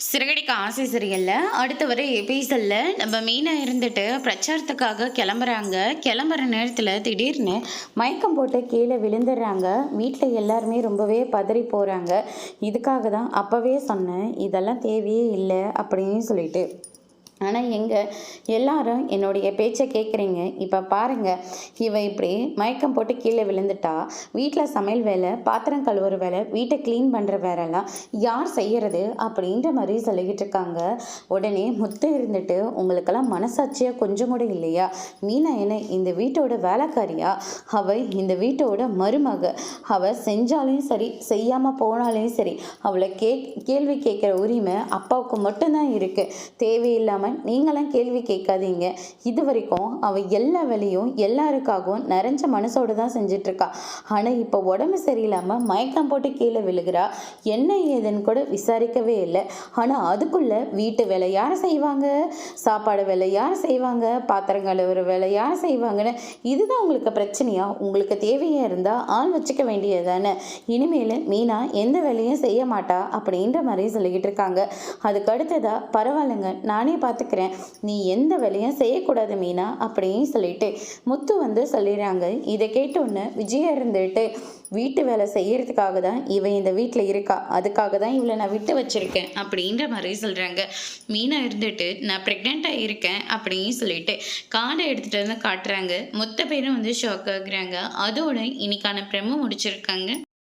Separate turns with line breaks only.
சிறகடிக்க ஆசை சீரியலில் அடுத்த வர எபிசோடில் நம்ம மீனாக இருந்துட்டு பிரச்சாரத்துக்காக கிளம்புறாங்க. கிளம்புற நேரத்தில் திடீர்னு மயக்கம் போட்டு கீழே விழுந்துடுறாங்க. வீட்டில் எல்லாருமே ரொம்பவே பதறி போகிறாங்க. இதுக்காக தான் அப்போவே சொன்னேன், இதெல்லாம் தேவையே இல்லை அப்படின்னு சொல்லிட்டு. ஆனால் எங்கே எல்லாரும் என்னுடைய பேச்சை கேட்குறீங்க. இப்போ பாருங்கள், இவன் இப்படி மயக்கம் போட்டு கீழே விழுந்துட்டா வீட்டில் சமையல் வேலை, பாத்திரம் கழுவுற வேலை, வீட்டை க்ளீன் பண்ணுற வேலைலாம் யார் செய்கிறது அப்படின்ற மாதிரி சொல்லிக்கிட்டு இருக்காங்க. உடனே முத்து இருந்துட்டு, உங்களுக்கெல்லாம் மனசாட்சியாக கொஞ்சம் கூட இல்லையா? மீனா என்ன இந்த வீட்டோட வேலைக்காரியா? அவள் இந்த வீட்டோட மருமக. அவள் செஞ்சாலும் சரி, செய்யாமல் போனாலும் சரி, அவளை கேள்வி கேட்குற உரிமை அப்பாவுக்கு மட்டும்தான் இருக்குது. தேவையில்லாமல் நீங்களாம் கேள்வி கேட்காதீங்க. இது வரைக்கும் அவள் எல்லா வேலையும் எல்லாருக்காகவும் நிறைஞ்ச மனசோடு தான் செஞ்சிட்ருக்கா. ஆனால் இப்போ உடம்பு சரியில்லாமல் மயக்கம் போட்டு கீழே விழுகிறா. என்ன ஏதுன்னு கூட விசாரிக்கவே இல்லை. ஆனால் அதுக்குள்ளே வீட்டு வேலை யார் செய்வாங்க, சாப்பாடு வேலை யார் செய்வாங்க, பாத்திரம் கழுவுற வேலை யார் செய்வாங்கன்னு இதுதான் உங்களுக்கு பிரச்சனையா? உங்களுக்கு தேவையாக இருந்தால் ஆள் வச்சுக்க வேண்டியது தானே. இனிமேல் மீனா எந்த வேலையும் செய்ய மாட்டா அப்படின்ற மாதிரி சொல்லிக்கிட்டு இருக்காங்க. அதுக்கு அடுத்ததா, பரவாயில்லைங்க, நானே பார்த்துக்கிறேன், நீ எந்த வேலையும் செய்யக்கூடாது மீனா அப்படின்னு சொல்லிட்டு முத்து வந்து சொல்லிடுறாங்க. இதை கேட்டோன்னு விஜயா இருந்துட்டு, வீட்டு வேலை செய்யறதுக்காக தான் இவன் இந்த வீட்டில் இருக்கா, அதுக்காக தான் இவளை நான் விட்டு வச்சிருக்கேன் அப்படின்ற மாதிரி சொல்கிறாங்க. மீனா இருந்துட்டு, நான் ப்ரெக்னெண்ட்டாக இருக்கேன் அப்படின்னு சொல்லிட்டு கார்டை எடுத்துகிட்டு வந்து காட்டுறாங்க. மொத்த பேரும் வந்து ஷாக் ஆகுறாங்க. அதோட இன்னைக்கான ப்ரெமோ முடிச்சிருக்காங்க.